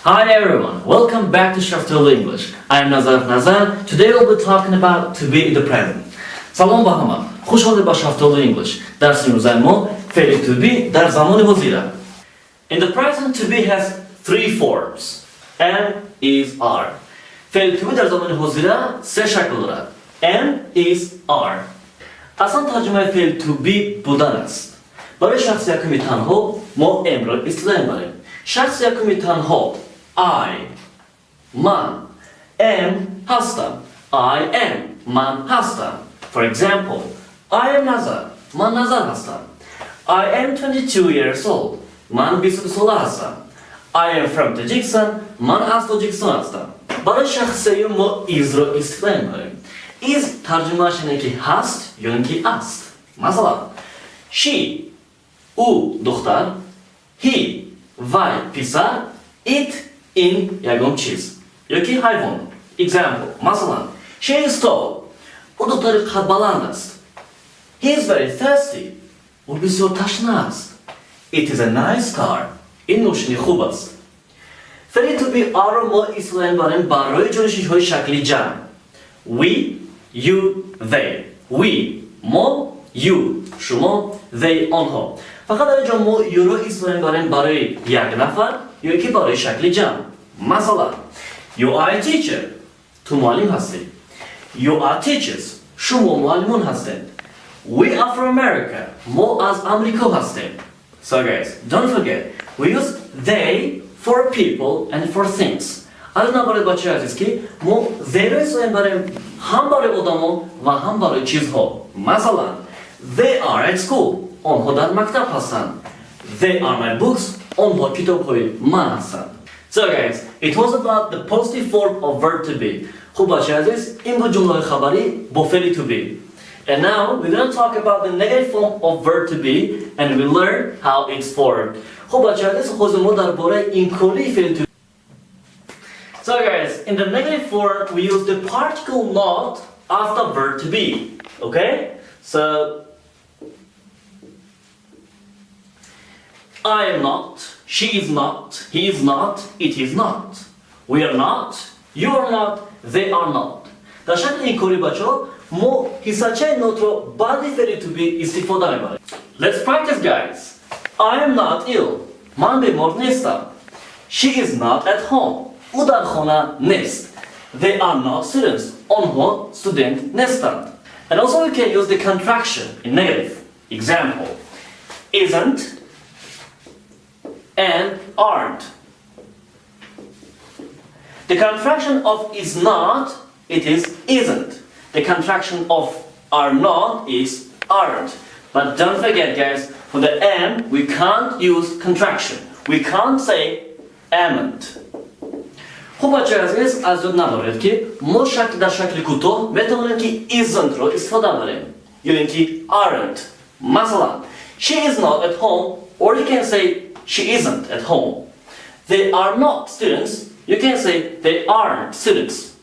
Hi everyone, welcome back to Shaftul English. I am Nazar. Today we'll be talking about to be in the present. Salom ба ҳама. Хушҳолед ба Shaftul English. Дарси имрӯзаи мо феъли to be дар замони хозира. In the present, to be has three forms. Am, is, are. Феъли to be дар замони хозира се шакл дорад. Am, is, are. Аслан тарҷумаи феъли to be будан аст. барои шахси якуми танҳо мо amро истифода мебарем. шахси якуми танҳо I, man, am ҳастам. I am, man ҳастам. For example, I am Nazar. Man Nazar ҳастам. I am 22 years old. Man 22 сола ҳастам. I am from Tajikistan. Man аз Тоҷикистон ҳастам. барои шахсияи мо isро истифода мебарем. Is тарҷумааш ин ки ҳаст ё ин ки аст. Масалан, she, ӯ духтар, he, вай писар, it in ягон чиз ёки ҳайвон. Example, масалан, she is tall. ӯ духтари қадбаланд аст. He is very thirsty. ӯ бисёр ташна аст. It is a nice car. ин нӯшини хуб аст. феъли to be are-ро мо истифода мебарем барои ҷонишинҳои шакли ҷамъ. We, you, they. We, мо, you, шумо, they, онҳо. фақат дар инҷо мо you-ро истифода мебарем барои як нафар ёки барои шакли ҷамъ. Масалан, you are a teacher. ту муаллим ҳастӣ. You are teachers. шумо муаллимон ҳастед. We are from America. мо аз Амрико ҳастем. So guys, don't forget, we use they for people and for things. аз набаред бачаи азиз ки мо they-ро истифода мебарем ҳам барои одамон ва ҳам барои чизҳо. Масалан, they are at school. онҳо дар мактаб ҳастанд. They are my books. онҳо китобҳои ман ҳастанд. So guys, it was about the positive form of verb to be. Хуб бачаи азиз, ин буд ҷумлаи хабарӣ бо феъли to be. And now we're going to talk about the negative form of verb to be and we learn how it's formed. خب بچه‌ها از خود ما درباره این کلی فعل to. So guys, in the negative form we use the particle not after verb to be. Okay? So I am not, she is not, he is not, it is not. We are not, you are not, they are not. در شکل این کلی بچه‌ها мо ҳиссачаи нотро баъди феъли to be истифода мебарем. Let's practice guys. I am not ill. ман бемор нестам. She is not at home. ӯ дар хона нест. They are not students. онҳо студент нестанд. And also we can use the contraction in negative. Example, isn't and aren't. The contraction of is not, it is isn't. The contraction of are not is aren't. But don't forget guys, for the am we can't use contraction. We can't say amn't. خب بچه‌ها عزیز از یاد نبرید که ما شکل در شکل کوتاه میتونیم که isn't رو استفاده کنیم یا اینکه aren't. مثلا she is not at home, or you can say she isn't at home. They are not students, you can say they aren't students.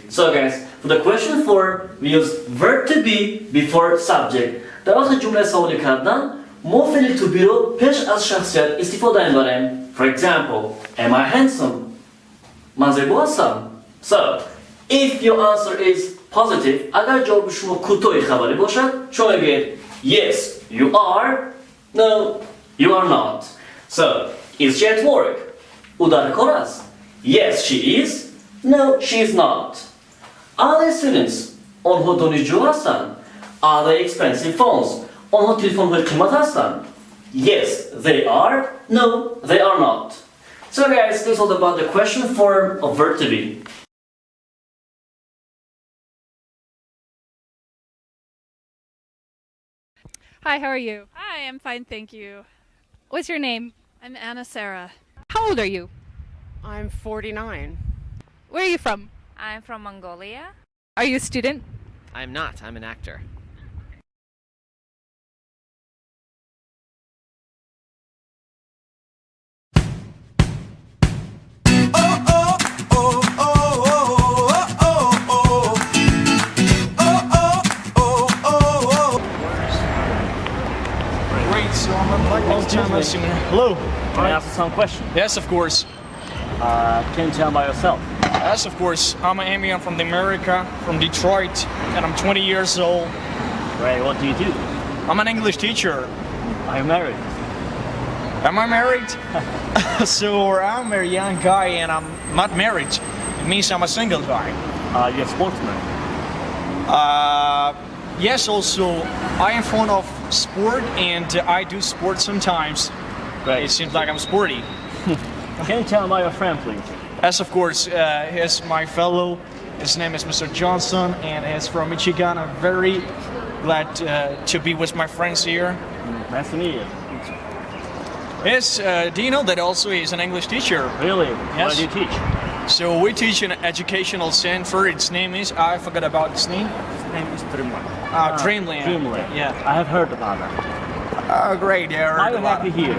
So guys, for the question form, we use verb to be before subject. در وقت جمله سوالی کردن ما فعل to be رو پیش از شخصیت استفاده می‌بریم. For example, am I handsome? من زیبا هستم. So, if your answer is positive, اگر جواب شما کوتاه خبری باشد شما میگید yes, you are. No, you are not. So, is she at work? او در کار است. Yes, she is. No, she is not. Are they students? آنها دانشجو هستند. Are they expensive phones? آنها تلفن‌های قیمت هستند. Yes, they are. No, they are not. So guys, this is all about the question form of verb to be. Hi, how are you? Hi, I'm fine, thank you. What's your name? I'm Anna Sarah. How old are you? I'm 49. Where are you from? I'm from Mongolia. Are you a student? I'm not. I'm an actor. Great, so I'm a long time listener. Hello. Can I ask you some questions? Yes, of course. Can you tell about yourself? Yes, of course. I'm Amy. I'm from America, from Detroit, and I'm 20 years old. Great. What do you do? I'm an English teacher. Are you married? Am I married? So I'm a young guy and I'm not married. It means I'm a single guy. You're a sportsman. Yes, also I am fond of sport and I do sport sometimes. Great. It seems like I'm sporty. Can you tell about your friend, please? Yes, of course. He's my fellow. His name is Mr. Johnson and he's from Michigan. I'm very glad to be with my friends here. Nice to meet you. Yes, do you know that also he's an English teacher? Really? Yes. What do you teach? So we teach an educational center. Its name is, I forgot about its name. His name is Dreamland. Dreamland. Dreamland. Yeah. I have heard about that. Oh, great. Yeah, Are you happy here?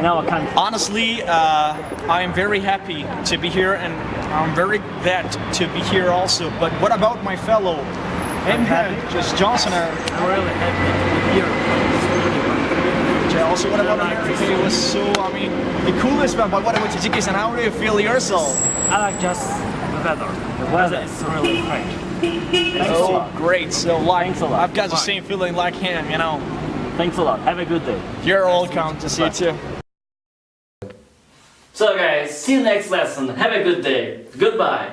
In our country? Honestly, I am very happy to be here and I'm very glad to be here also. But what about my fellow? Just Johnson. I'm really happy to be here. Also, what about America? It was so, I mean, the coolest one. But what about Tajikistan? How do you feel yourself? I like just the weather. The weather is really great. Thanks a Oh, lot. great. So, like, Thanks a lot. I've got the Bye. same feeling like him, you know. Thanks a lot. Have a good day. You're welcome to see you too. So guys, see you next lesson. Have a good day. Goodbye.